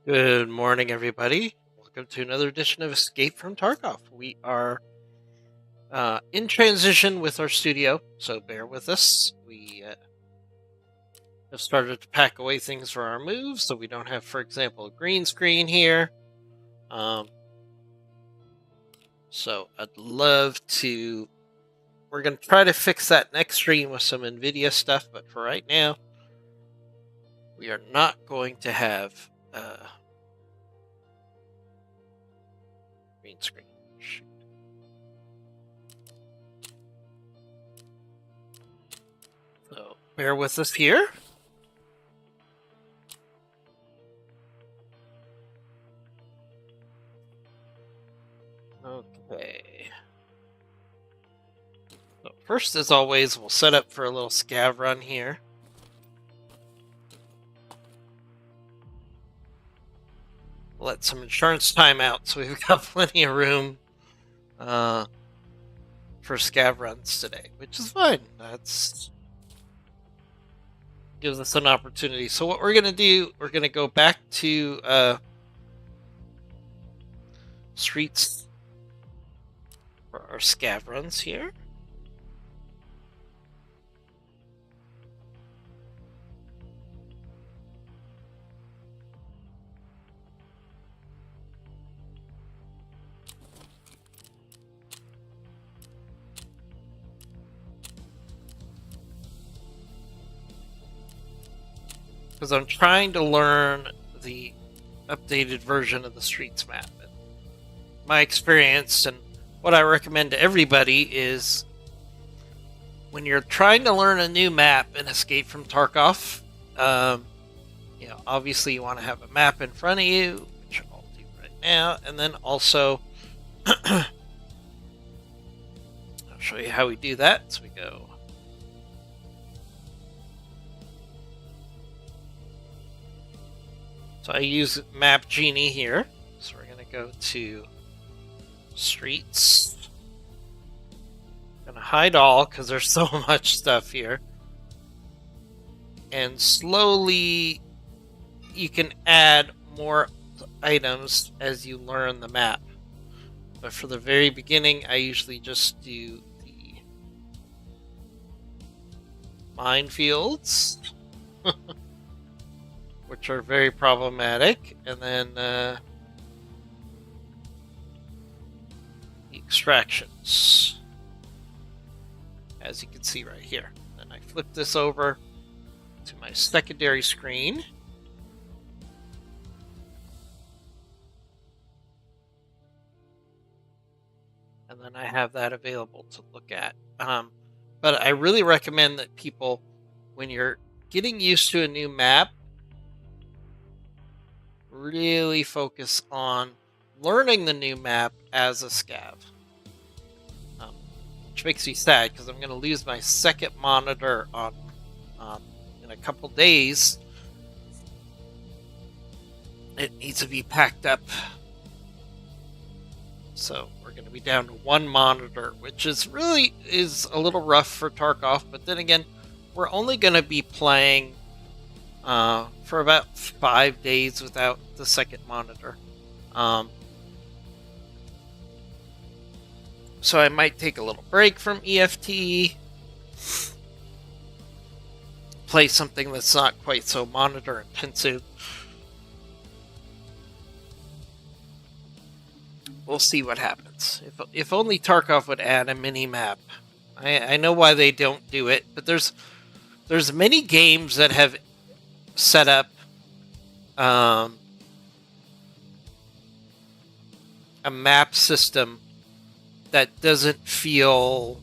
Good morning, everybody. Welcome to another edition of Escape from Tarkov. We are in transition with our studio, so bear with us. We have started to pack away things for our move, so we don't have, for example, a green screen here. So I'd love to. We're going to try to fix that next stream with some NVIDIA stuff, but for right now, we are not going to have green screen. Shoot. So bear with us here. Okay. So first, as always, we'll set up for a little scav run here. Let some insurance time out, so we've got plenty of room for scav runs today, which is fine. That's gives us an opportunity. So what we're gonna do, we're gonna go back to streets for our scav runs here. Because I'm trying to learn the updated version of the streets map. And my experience and what I recommend to everybody is when you're trying to learn a new map in Escape from Tarkov, obviously you want to have a map in front of you, which I'll do right now, and then also I'll show you how we do that. So we go So I use Map Genie here. So we're going to go to Streets. I'm going to hide all because there's so much stuff here. And slowly you can add more items as you learn the map. But for the very beginning, I usually just do the minefields. Which are very problematic, and then the extractions, as you can see right here. Then I flip this over to my secondary screen, and then I have that available to look at. But I really recommend that people, when you're getting used to a new map, really focus on learning the new map as a scav. Which makes me sad because I'm going to lose my second monitor on in a couple days. It needs to be packed up. So we're going to be down to one monitor, which is a little rough for Tarkov. But then again, we're only going to be playing for about 5 days without the second monitor. So I might take a little break from EFT, play something that's not quite so monitor intensive. We'll see what happens. If only Tarkov would add a mini map. I know why they don't do it, but there's many games that have set up a map system that doesn't feel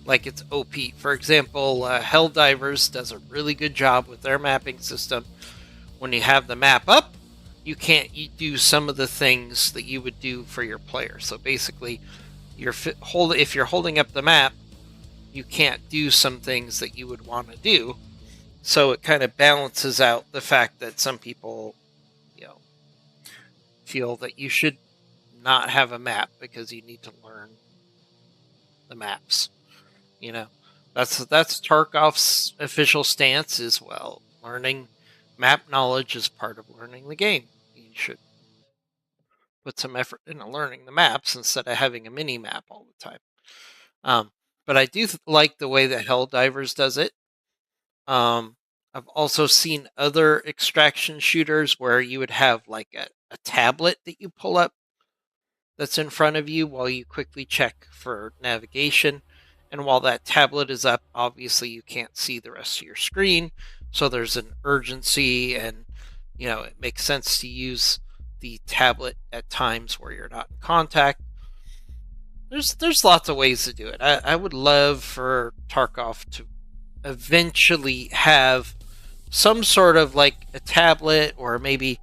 like it's OP. For example, Helldivers does a really good job with their mapping system. When you have the map up, you can't do some of the things that you would do for your player. So basically, if you're holding up the map, you can't do some things that you would want to do. So it kind of balances out the fact that some people, feel that you should not have a map because you need to learn the maps. That's Tarkov's official stance as well. Learning map knowledge is part of learning the game. You should put some effort into learning the maps instead of having a mini map all the time. But I do like the way that Helldivers does it. I've also seen other extraction shooters where you would have like a tablet that you pull up that's in front of you while you quickly check for navigation. And while that tablet is up, obviously you can't see the rest of your screen. So there's an urgency, and it makes sense to use the tablet at times where you're not in contact. There's lots of ways to do it. I would love for Tarkov to eventually have some sort of like a tablet, or maybe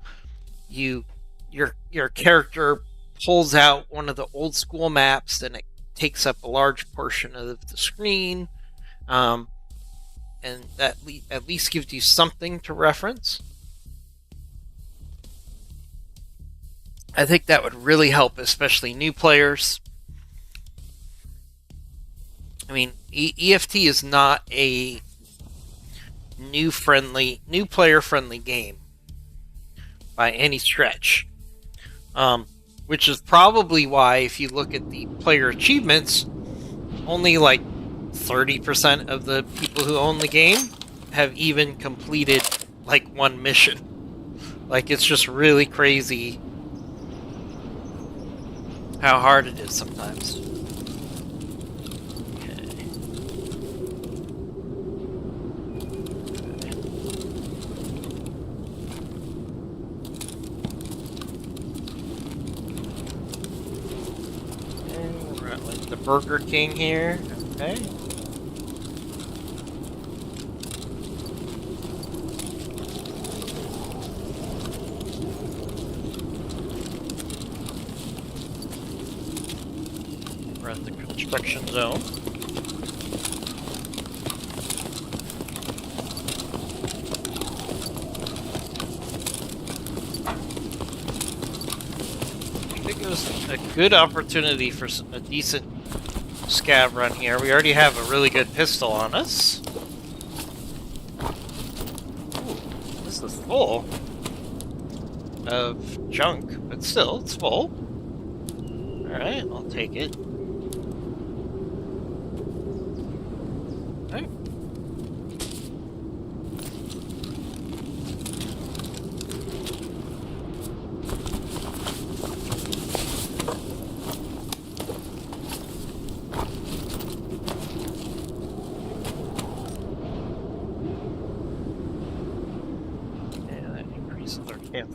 your character pulls out one of the old school maps and it takes up a large portion of the screen, and that at least gives you something to reference. I think that would really help, especially new players. I mean, EFT is not a new player friendly game by any stretch, which is probably why, if you look at the player achievements, only like 30% of the people who own the game have even completed like one mission. Like, it's just really crazy how hard it is sometimes. The Burger King here. Okay. We're at the construction zone. I think it was a good opportunity for a decent scav run here. We already have a really good pistol on us. Ooh, this is full of junk, but still, it's full. Alright, I'll take it. Alright.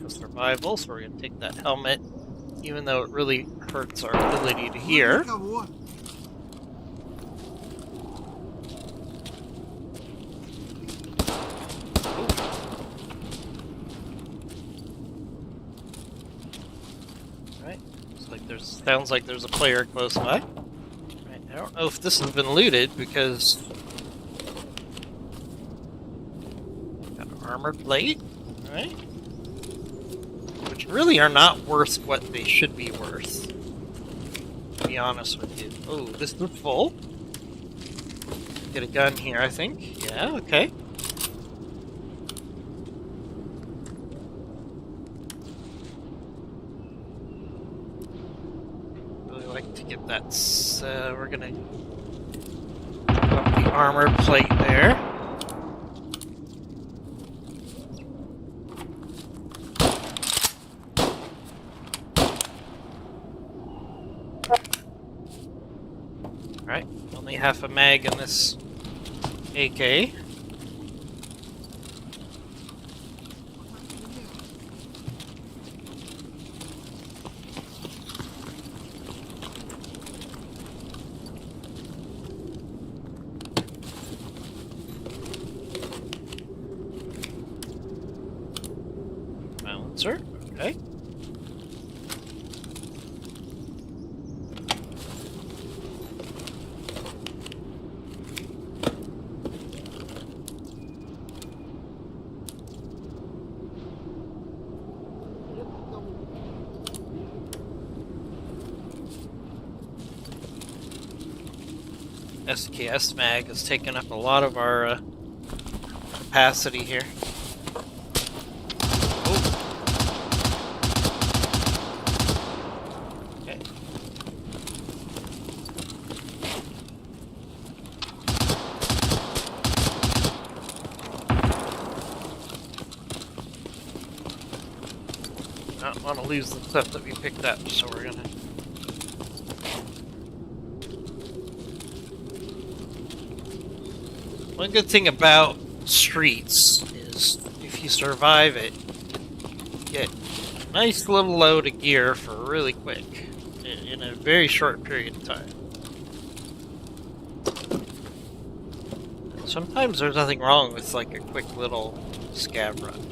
For survival, so we're going to take that helmet, even though it really hurts our ability to hear. Alright, sounds like there's a player close by. Right, I don't know if this has been looted, because got an armor plate. Alright. Which really are not worth what they should be worth, to be honest with you. Oh, this is full. Get a gun here, I think. Yeah, okay. Really like to get that. We're gonna put up the armor plate there. Alright, only half a mag in this AK. Silencer, okay. SKS mag has taken up a lot of our capacity here. not want to lose the stuff that we picked up, so we're gonna... One good thing about streets is if you survive it, you get a nice little load of gear for really quick, in a very short period of time. Sometimes there's nothing wrong with like a quick little scav run.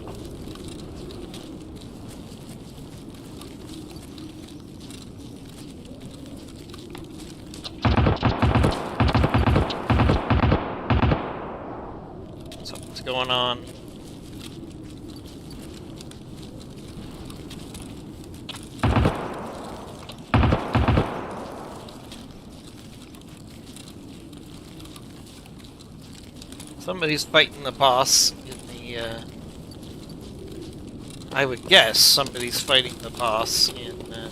Something's going on. Somebody's fighting the boss in the, I would guess somebody's fighting the boss in the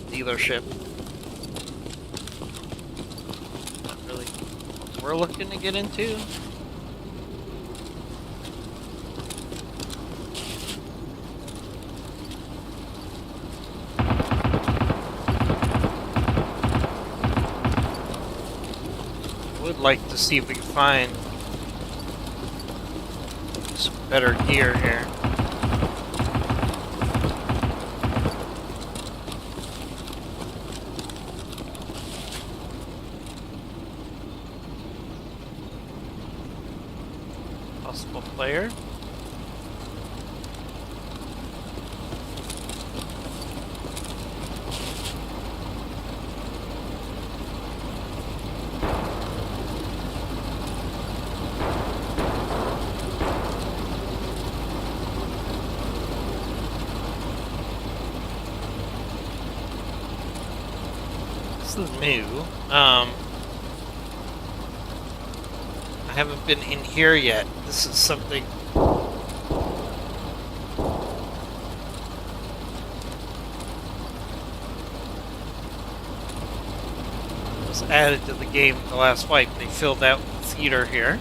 dealership. Not really what we're looking to get into. Like to see if we can find some better gear here. Possible player. New. I haven't been in here yet. This is something was added to the game in the last wipe. They filled out the theater here.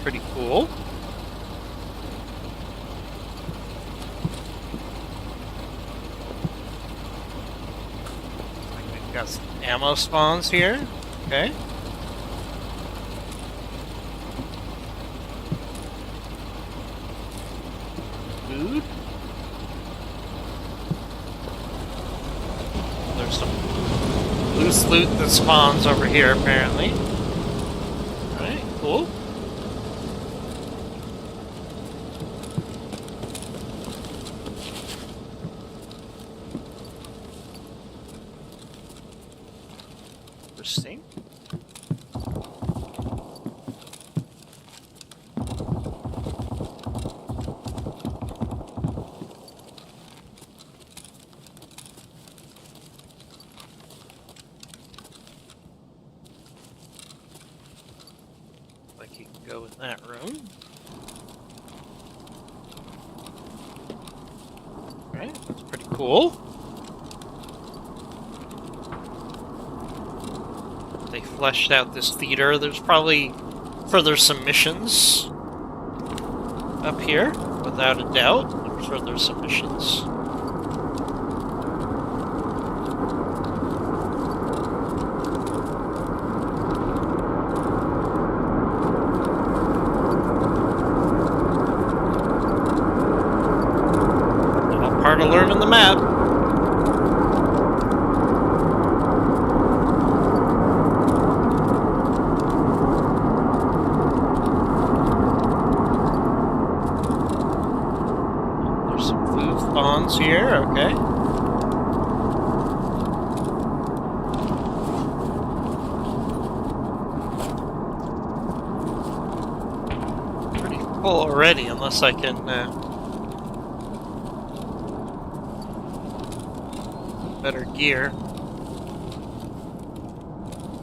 Pretty cool. Got some ammo spawns here. Okay. Food. There's some loose loot that spawns over here, apparently. Alright, cool. Interesting. Like you can go in that room. Right, that's pretty cool. They fleshed out this theater. There's probably further submissions up here, without a doubt. There's further submissions. All part of learning the map. Here, okay. Pretty full already, unless I can better gear.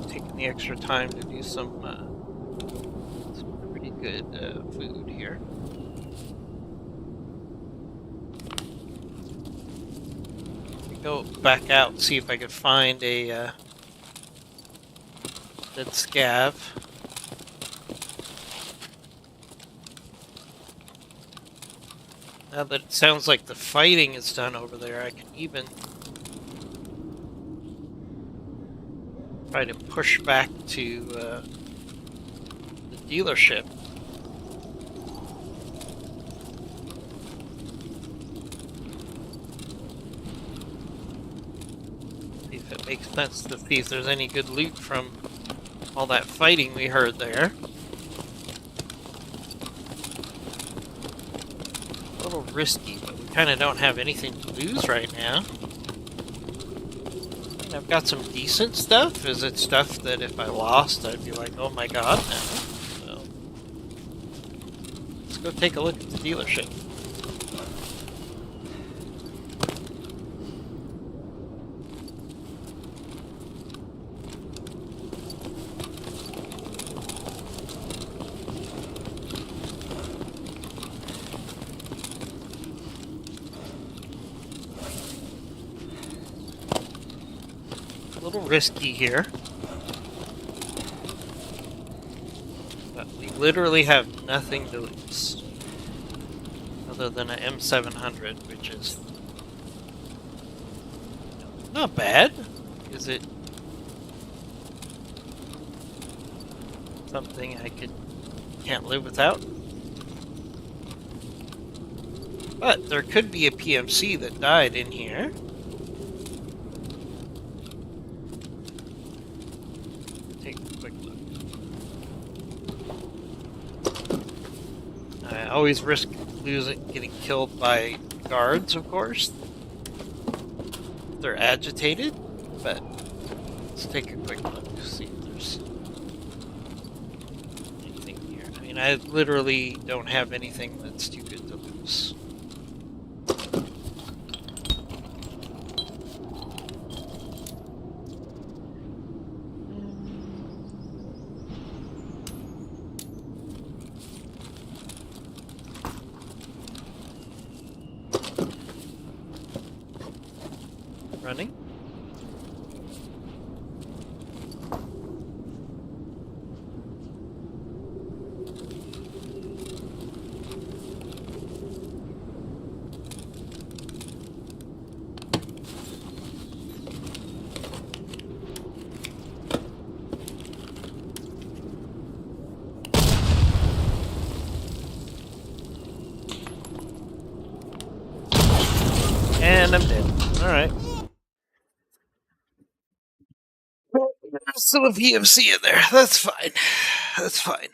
Taking the extra time to do some pretty good food here. Go back out and see if I can find a dead scav. Now that it sounds like the fighting is done over there, I can even try to push back to the dealership. See if it makes sense to see if there's any good loot from all that fighting we heard there. A little risky, but we kind of don't have anything to lose right now. I've got some decent stuff. Is it stuff that if I lost, I'd be like, oh my god, no. So, let's go take a look at the dealership. A little risky here. But we literally have nothing to lose. Other than an M700, which is not bad. Is it something I can't live without? But there could be a PMC that died in here. Take a quick look. I always risk getting killed by guards, of course. They're agitated, but let's take a quick look to see if there's anything here. I mean, I literally don't have anything that's too good to lose. Running. And I'm dead. Alright. There's still a PMC in there. That's fine. That's fine.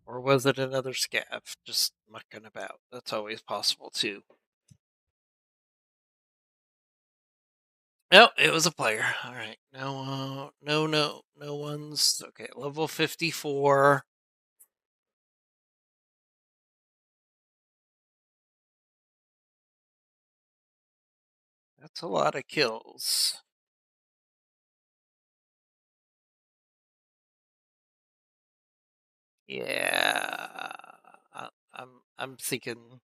Or was it another scav just mucking about? That's always possible too. No, it was a player. Alright. No, no one's... Okay, level 54. That's a lot of kills. Yeah, I'm thinking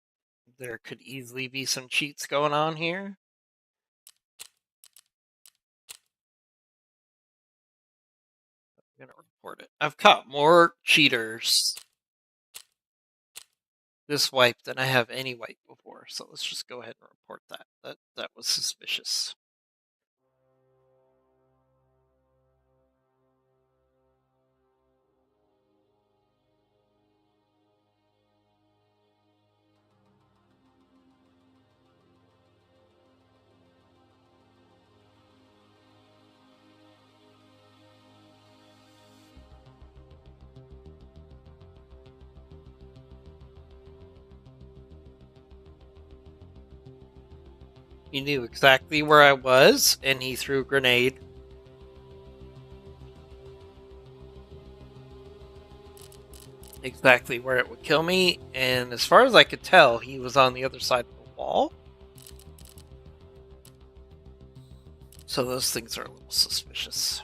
there could easily be some cheats going on here. I'm gonna report it. I've caught more cheaters this wipe than I have any wipe before, so let's just go ahead and report that. That was suspicious. He knew exactly where I was, and he threw a grenade. Exactly where it would kill me, and as far as I could tell, he was on the other side of the wall. So those things are a little suspicious.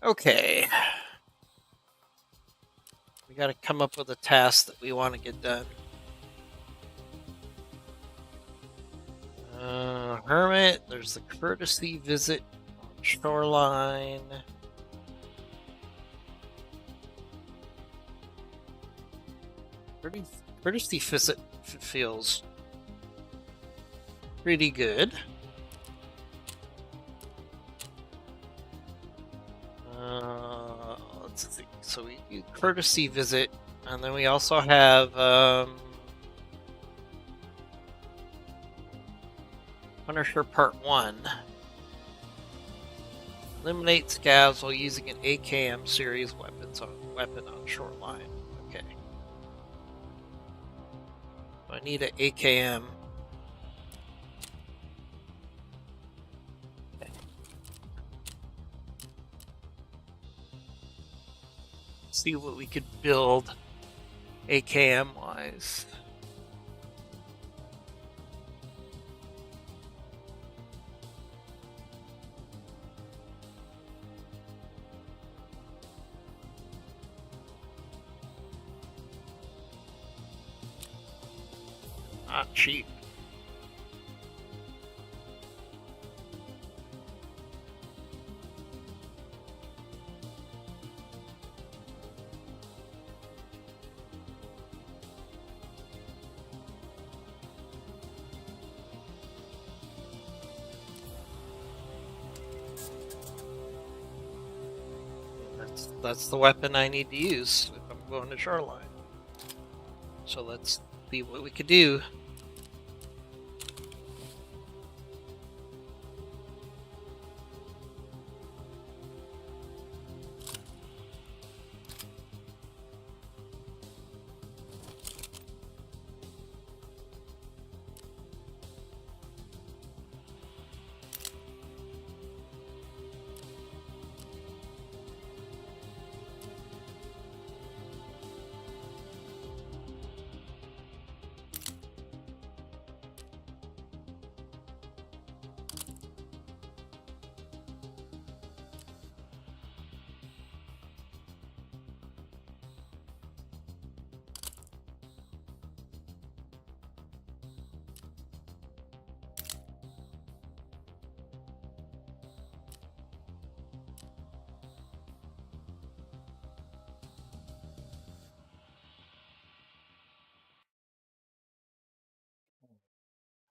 Okay. We got to come up with a task that we want to get done. Hermit, there's the courtesy visit on shoreline. Courtesy visit feels pretty good. Let's see. So we do courtesy visit, and then we also have Punisher Part 1. Eliminate scavs while using an AKM series weapon on shoreline. Okay. So I need an AKM. Okay. See what we could build AKM wise. Not cheap. That's the weapon I need to use if I'm going to shoreline. So let's see what we could do.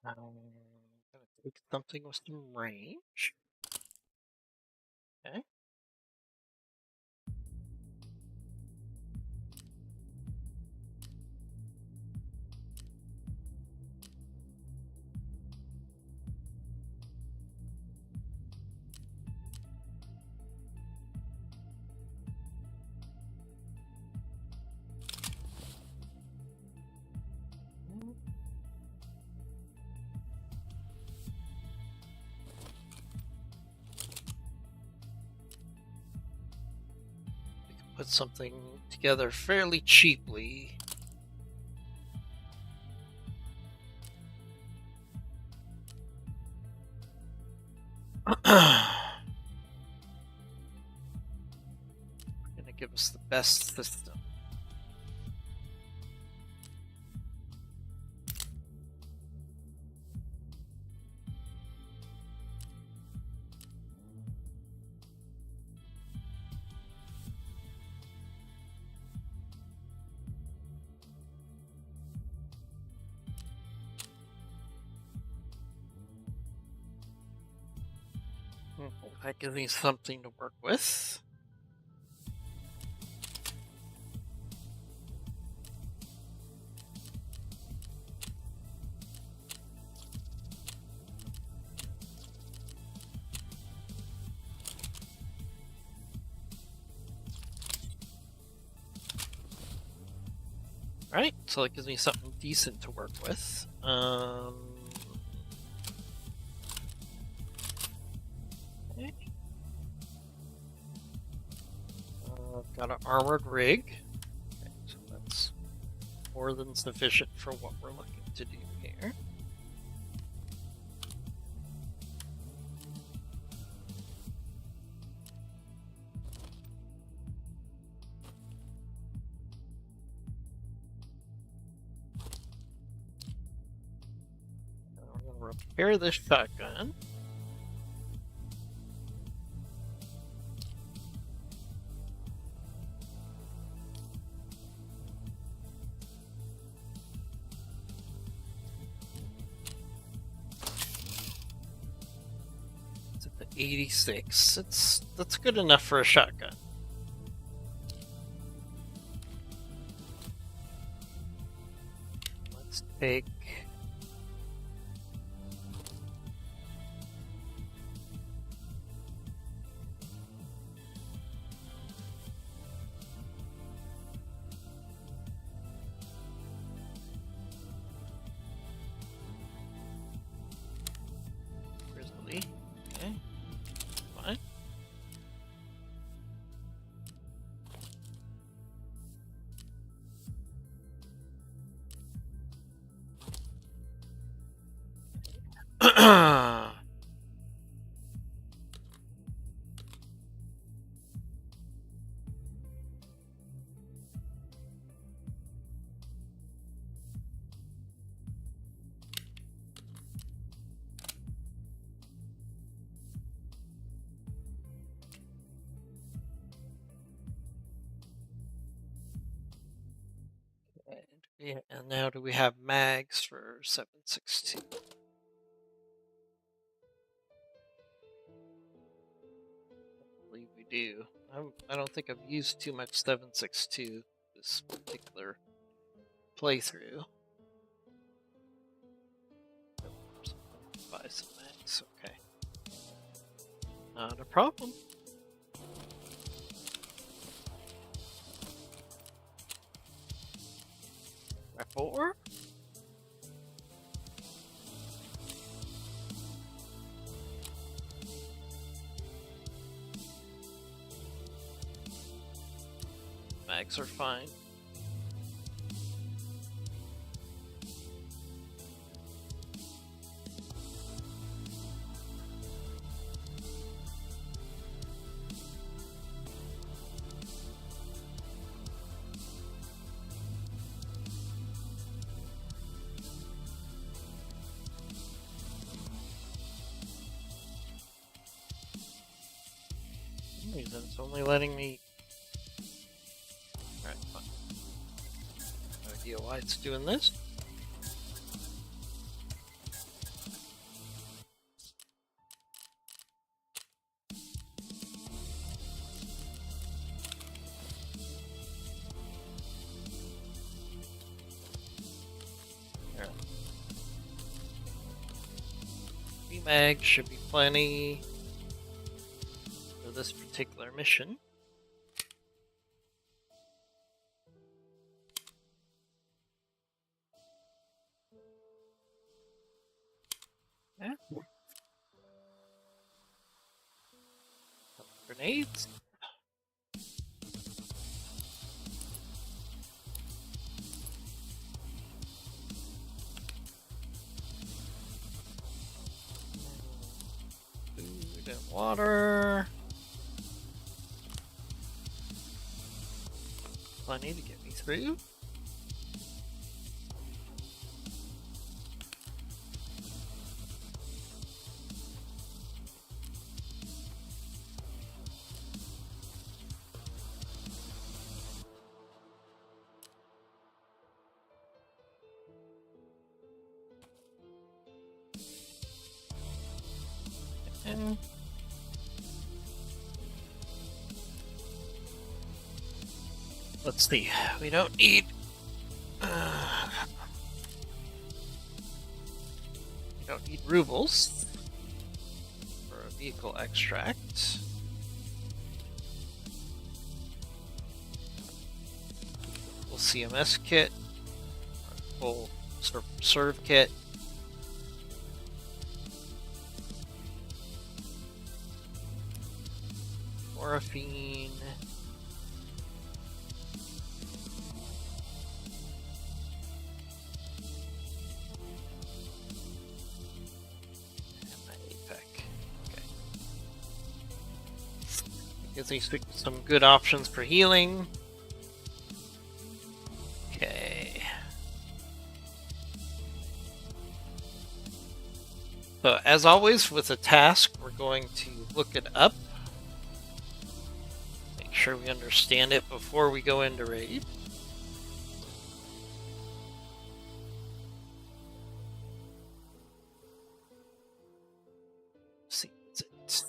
I'm gonna take something with some range. Okay. Put something together fairly cheaply. Gonna give us the best system. That gives me something to work with. Right, so it gives me something decent to work with. Okay. I've got an armored rig. Okay, so that's more than sufficient for what we're looking to do here. repair this shotgun. It's at the 86. That's good enough for a shotgun. Let's take Grizzly. Okay, fine. And now do we have mags for 7.62? I believe we do. I don't think I've used too much 7.62 this particular playthrough. Buy some mags, okay. Not a problem. Four. Mags are fine. Reason it's only letting me. Alright, fine. No idea why it's doing this. Alright. 3 mags should be plenty for this particular mission. Yeah. Grenades. Food and water. Plenty to get me through. And let's see. We don't need. We don't need rubles for a vehicle extract. Full CMS kit, full serve kit. Morphine. And my APEC. Okay. Gives me some good options for healing. Okay. So, as always, with a task, we're going to look it up. Make sure we understand it before we go into raid. See, what's it?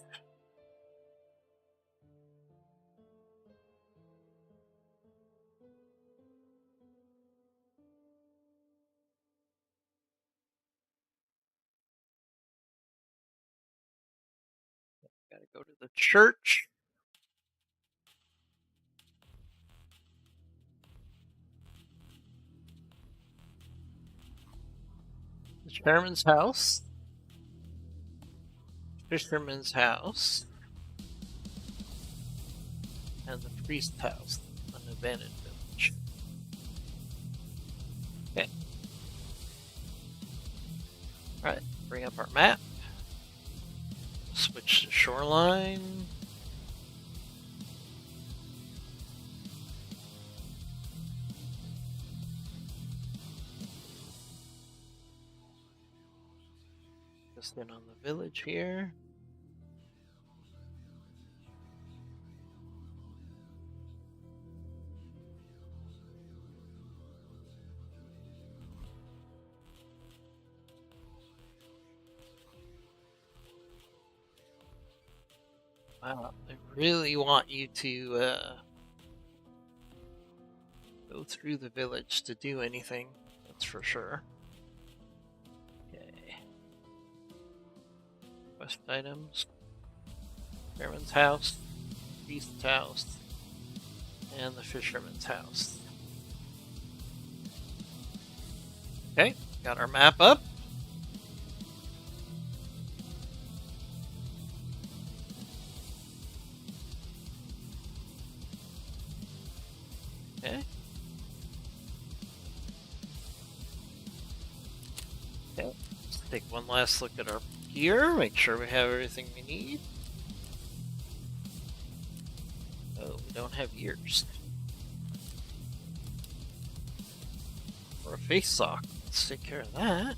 Gotta go to the church. The chairman's house. Fisherman's house. And the priest's house. An abandoned village. Okay. Alright, bring up our map. Switch to shoreline. Just in on the village here. Wow, they really want you to go through the village to do anything, that's for sure. Okay. Quest items. Chairman's house, priest's house, and the fisherman's house. Okay, got our map up. Okay. Okay, let's take one last look at our gear, make sure we have everything we need. Oh, we don't have ears. Or a face sock. Let's take care of that.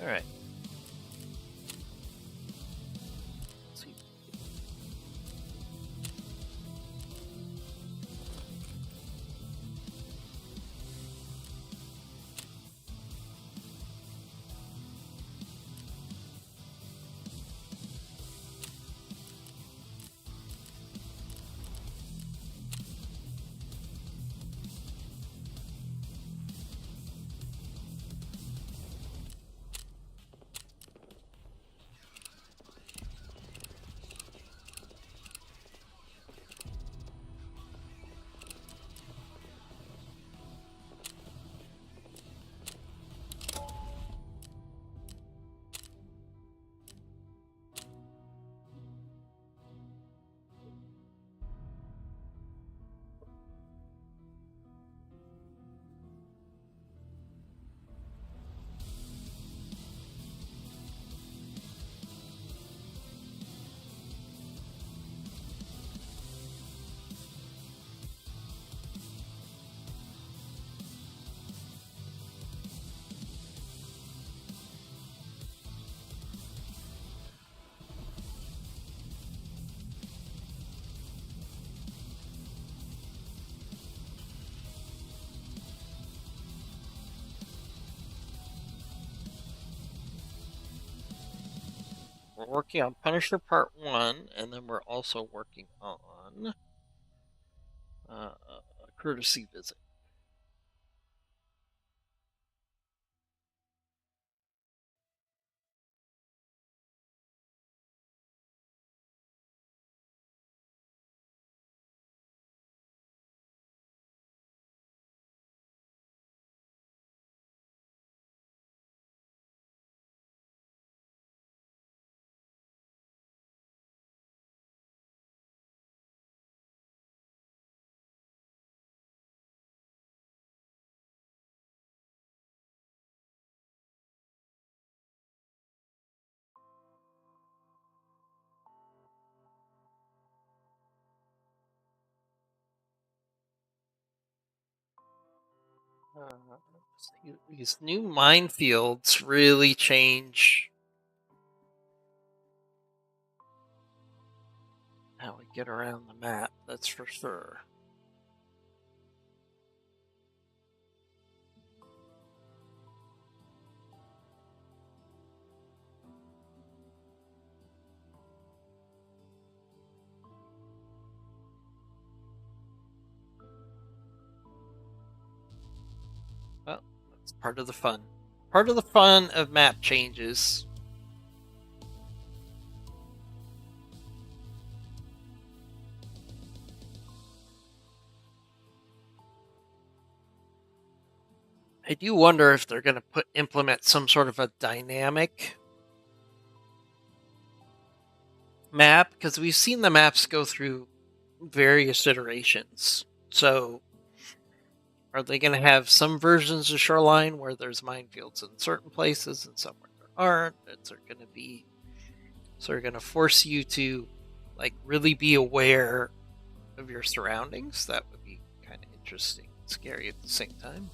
Alright. We're working on Punisher Part 1, and then we're also working on a courtesy visit. These new minefields really change how we get around the map, that's for sure. Well, that's part of the fun. Part of the fun of map changes. I do wonder if they're going to implement some sort of a dynamic map, because we've seen the maps go through various iterations. So are they going to have some versions of Shoreline where there's minefields in certain places and some where there aren't? Is there going to be, so they're going to force you to like really be aware of your surroundings? That would be kind of interesting and scary at the same time.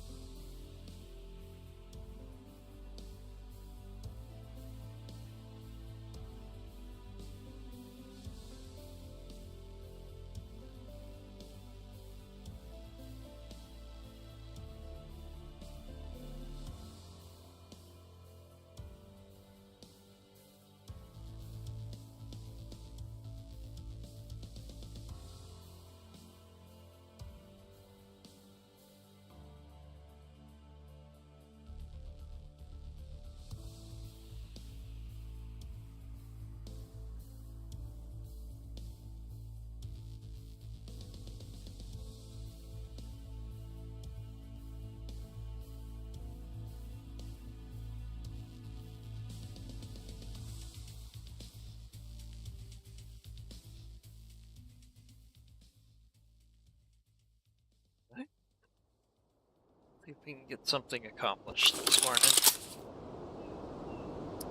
See if we can get something accomplished this morning.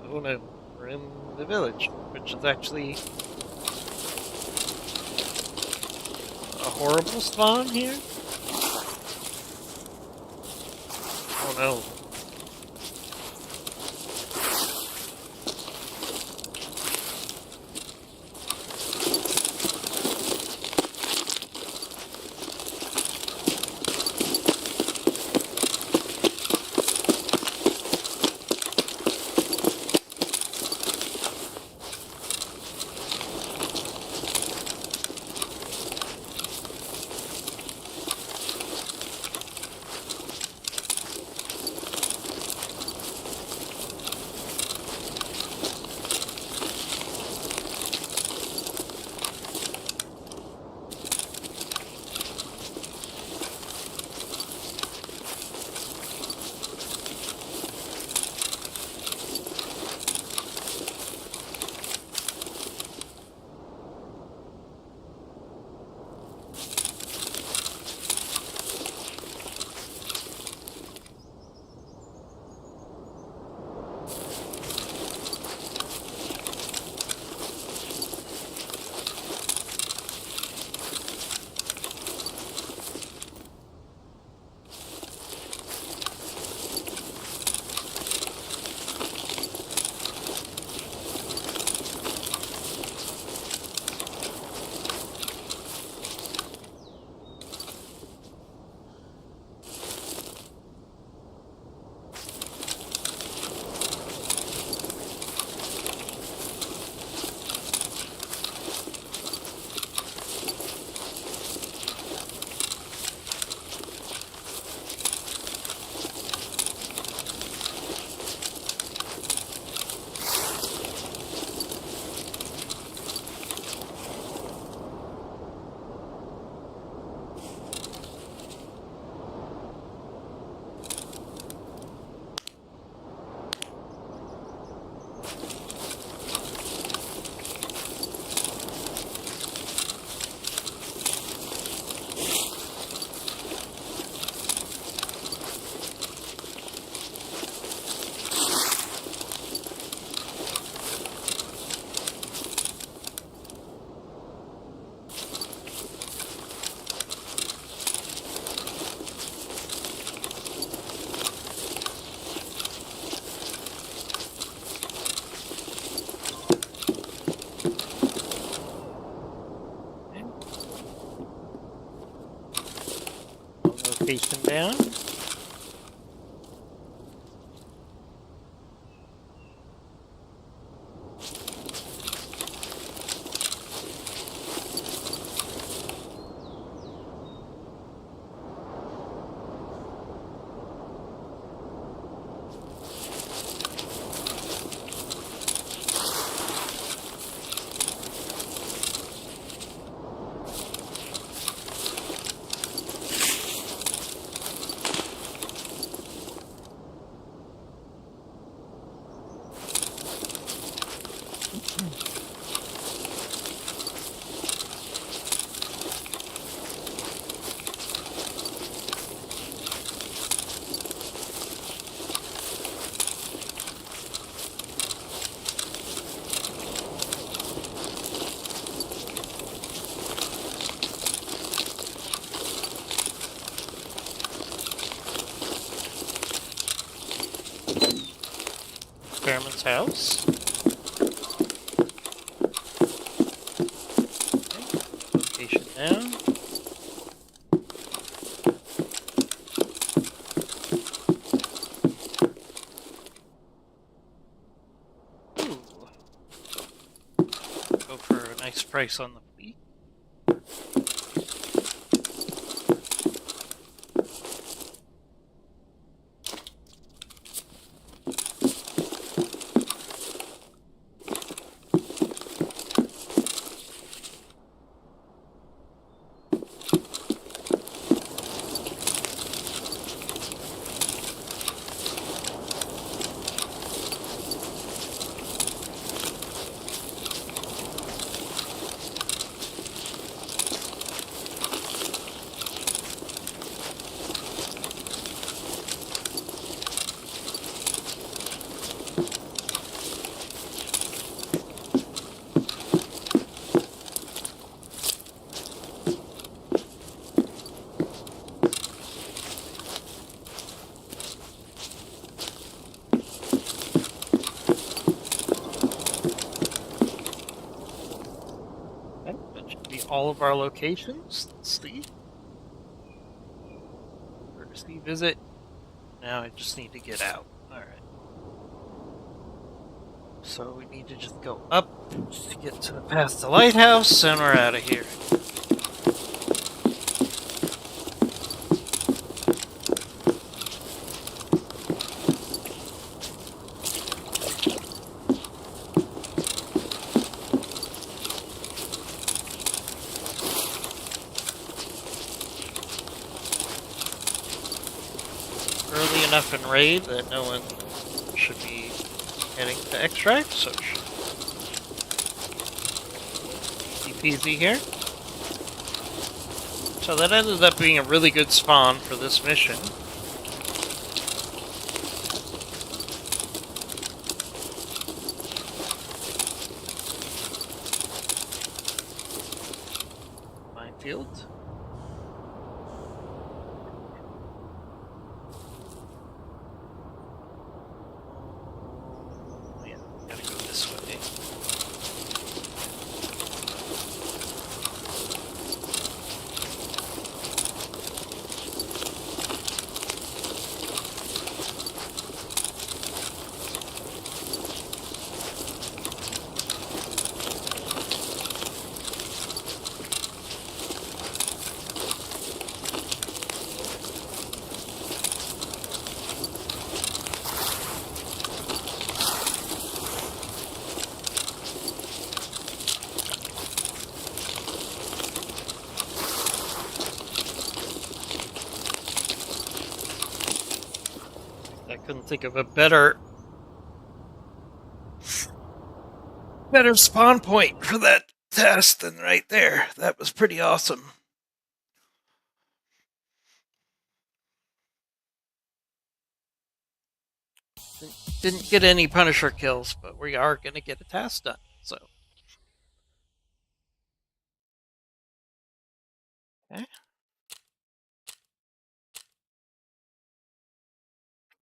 Oh no, we're in the village, which is actually a horrible spawn here. Oh no. location down. Experiments house. Okay. Location down. Ooh. Go for a nice price on the fleet. Okay, that should be all of our locations. Let's see. Courtesy visit. Now I just need to get out. Alright. So we need to just go up just to get to past the lighthouse, and we're out of here. Early enough in raid that no one should be heading to extract, so it should be easy peasy here. So that ended up being a really good spawn for this mission. Minefield. Yeah, gotta go this way. I couldn't think of a better spawn point for that test than right there. That was pretty awesome. Didn't get any Punisher kills, but we are going to get a task done. So, okay.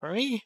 For me,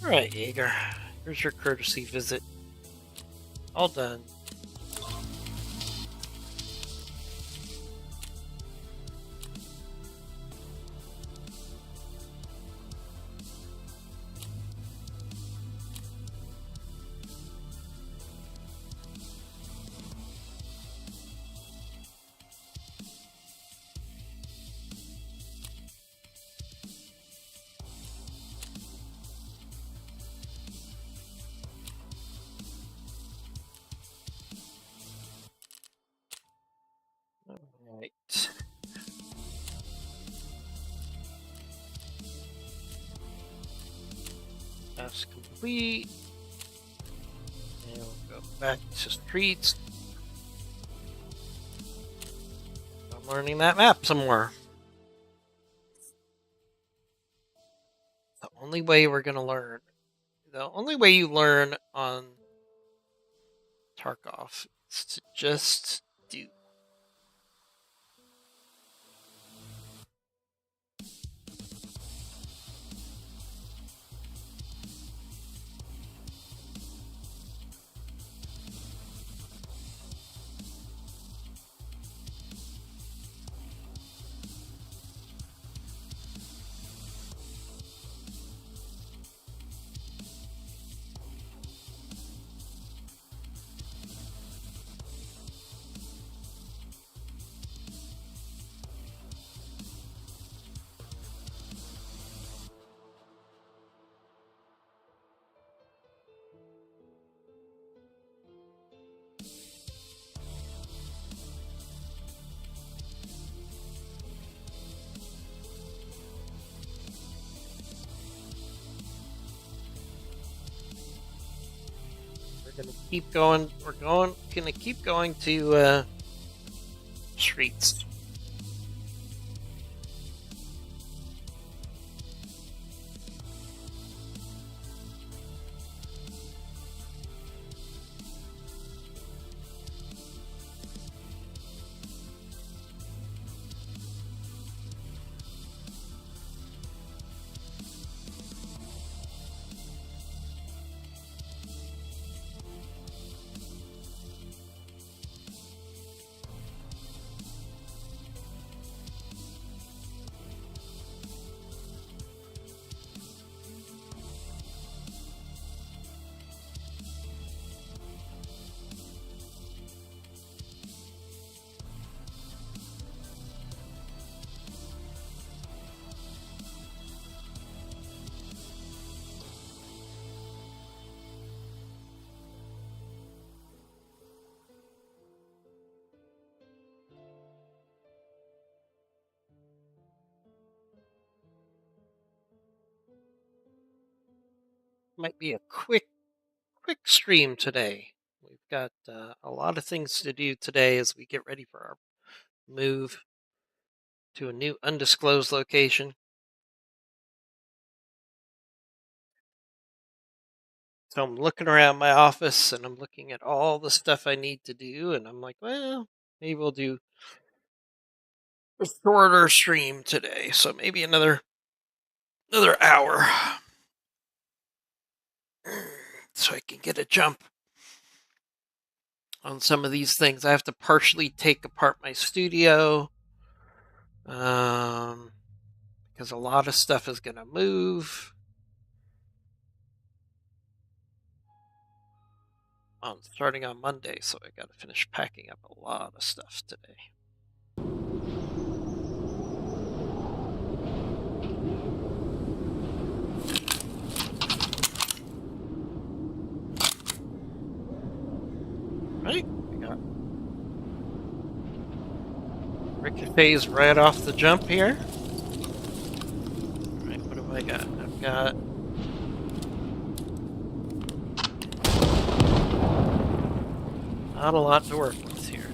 All right, Jaeger. Here's your courtesy visit. All done. All right. That's complete. And we'll go back to streets. I'm learning that map some more. The only way we're gonna learn, the only way you learn on Tarkov is to just do. We're gonna keep going. Gonna keep going to streets. Might be a quick stream today. We've got a lot of things to do today as we get ready for our move to a new undisclosed location. So I'm looking around my office and I'm looking at all the stuff I need to do, and I'm like, well, maybe we'll do a shorter stream today. So maybe another hour, so I can get a jump on some of these things. I have to partially take apart my studio, because a lot of stuff is gonna move on starting on Monday. So I got to finish packing up a lot of stuff today. Right, we got ricochets right off the jump here. All right, what have I got? I've got not a lot to work with here,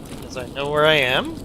because I know where I am.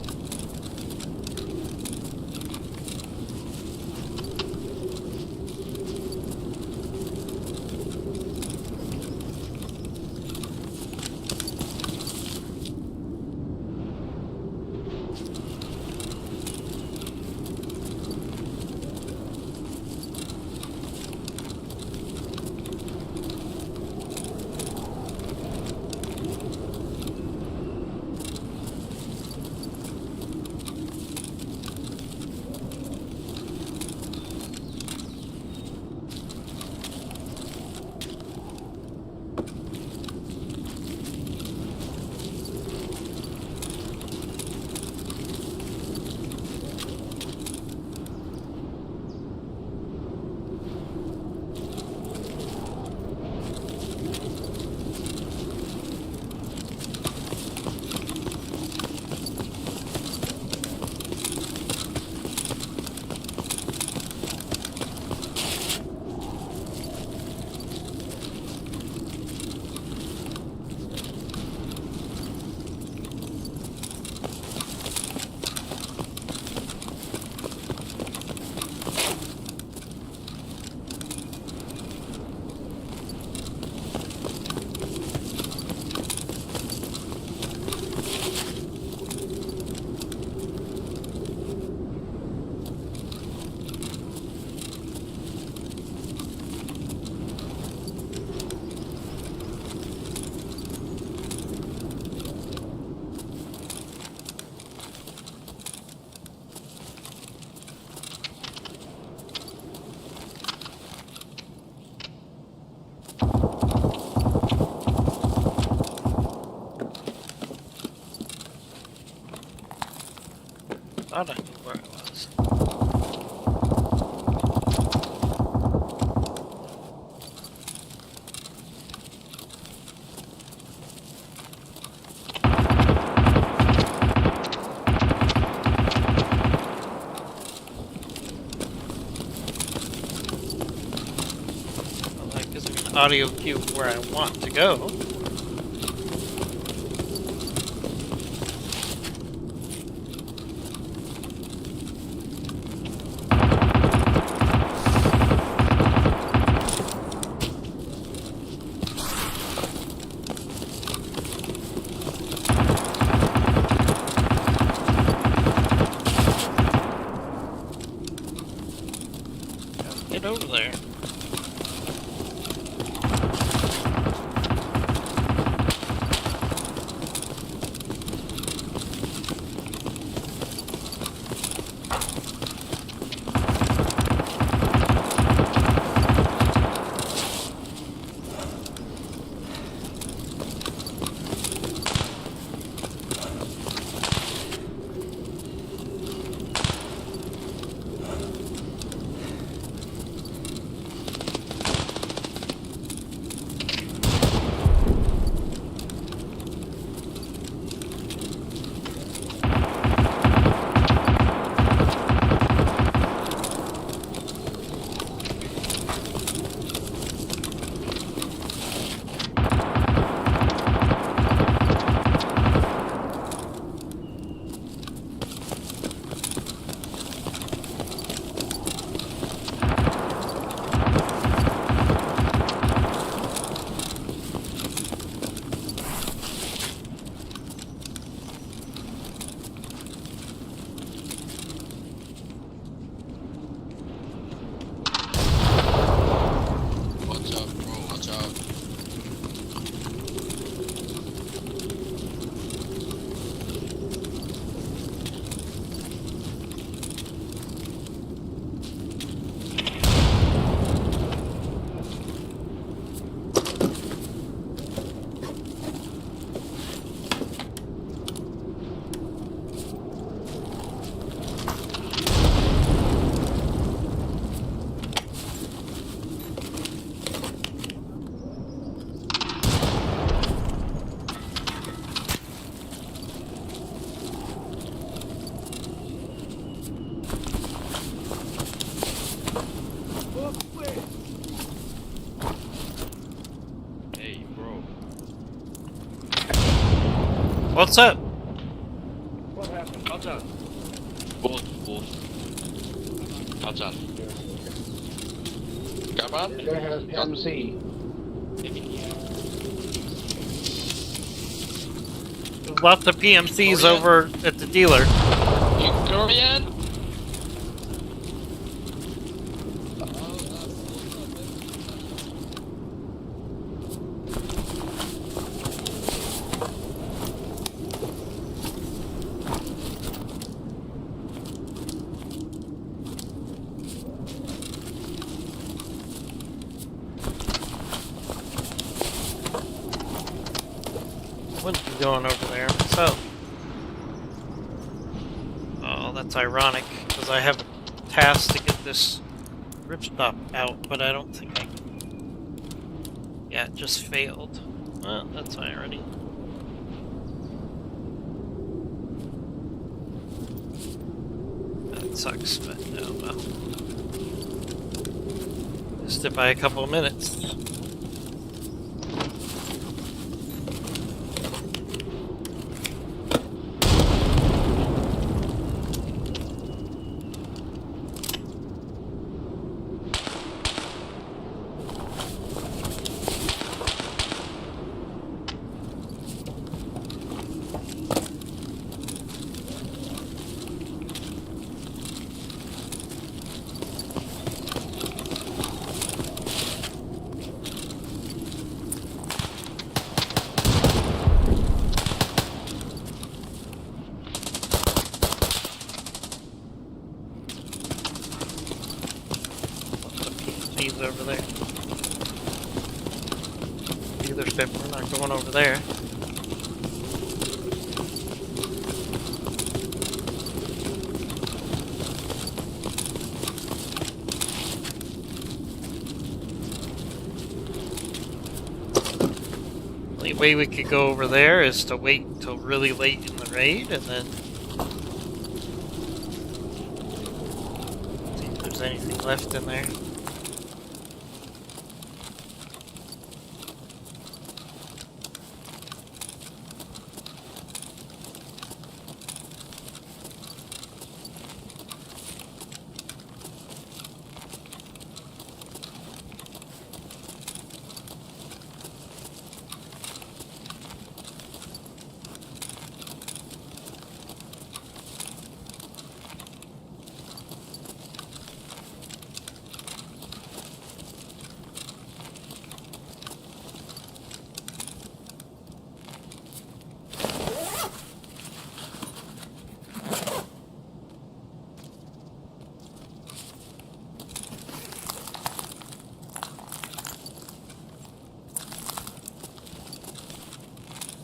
where I was. Well, that gives me an audio cue where I want to go. Get over there. What's up? What happened? Outside. Wolf. Outside. Kapan? This guy has MC. Left the PMCs over at the dealer. You Korean? Wouldn't be going over there. So, oh, that's ironic because I have a task to get this ripstop out, but I don't think I can. Yeah, it just failed. Well, that's irony. That sucks, but oh well. Missed it by a couple of minutes. He's over there. Either step, we're not going over there. only way we could go over there is to wait until really late in the raid and then see if there's anything left in there.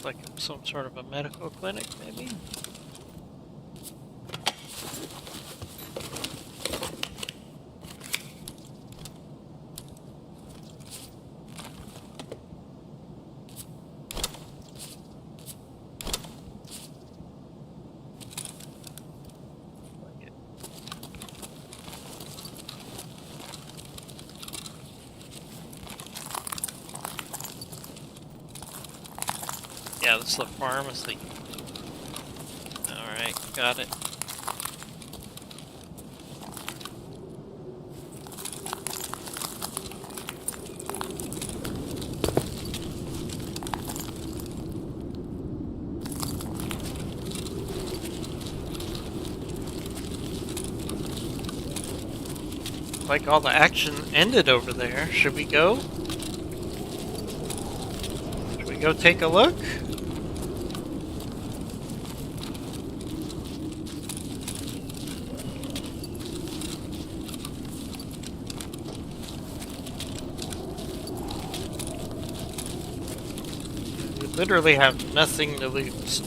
Like some sort of a medical clinic, maybe? Yeah, this is the pharmacy. Alright, got it. Like all the action ended over there. Should we go? Should we go take a look? We literally have nothing to lose.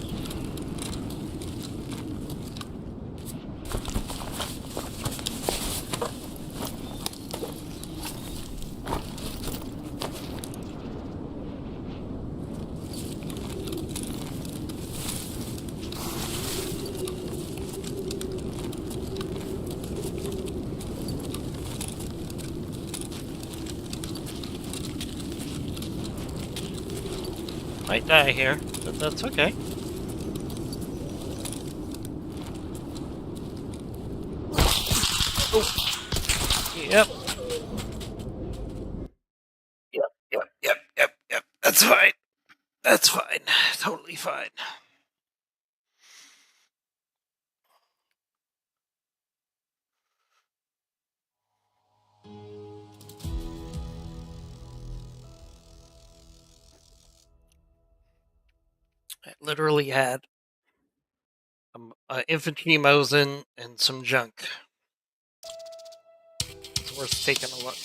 Might die here, but that's okay. Oh. Yep. Yep. That's fine. That's fine. Totally fine. I literally had infantry Mosin and some junk. It's worth taking a look.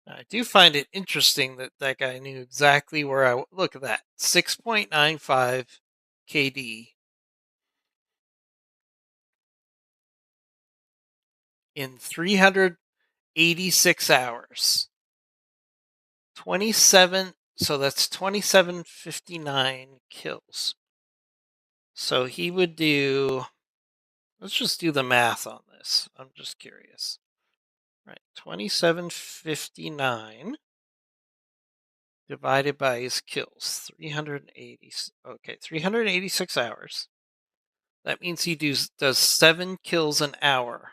I do find it interesting that that guy knew exactly where I... Look at that. 6.95 KD in 386 hours. 27... So that's 2759 kills. So he would do... Let's just do the math on this. I'm just curious. Right, 2759 divided by his kills. 380. Okay, 386 hours. That means he does 7 kills an hour.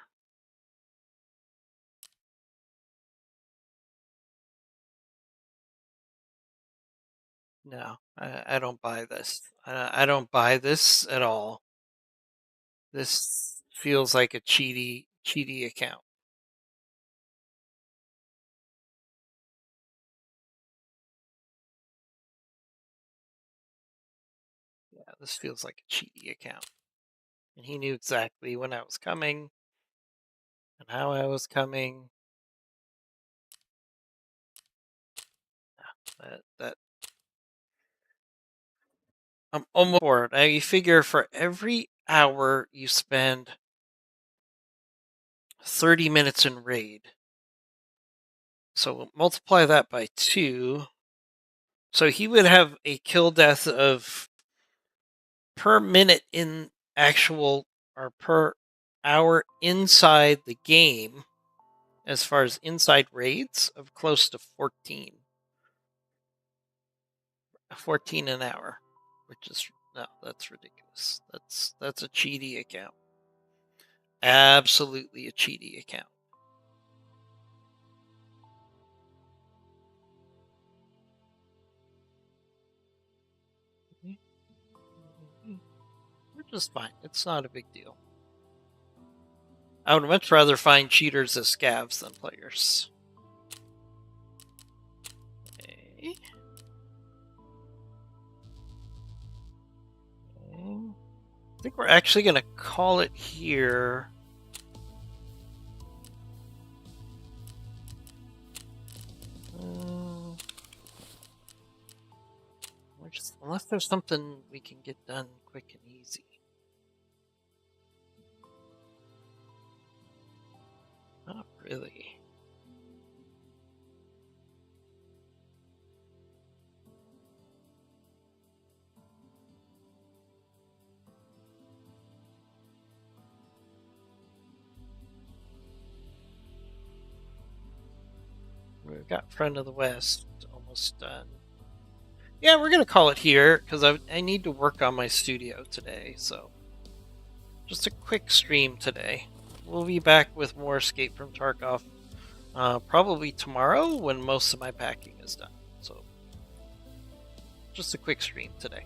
No, I don't buy this. I don't buy this at all. This feels like a cheaty account. Yeah, this feels like a cheaty account. And he knew exactly when I was coming and how I was coming. That I'm almost bored. Now you figure for every hour you spend 30 minutes in raid. So multiply that by 2. So he would have a kill death of per minute in actual, or per hour inside the game, as far as inside raids, of close to 14. 14 an hour, which is, no, that's ridiculous. That's a cheaty account. Absolutely a cheaty account. Which is fine. It's not a big deal. I would much rather find cheaters as scavs than players. Okay. I think we're actually going to call it here. Unless there's something we can get done quick and easy. Not really. We've got Friend of the West almost done. Yeah, we're going to call it here because I need to work on my studio today. So just a quick stream today. We'll be back with more Escape from Tarkov probably tomorrow when most of my packing is done. So just a quick stream today.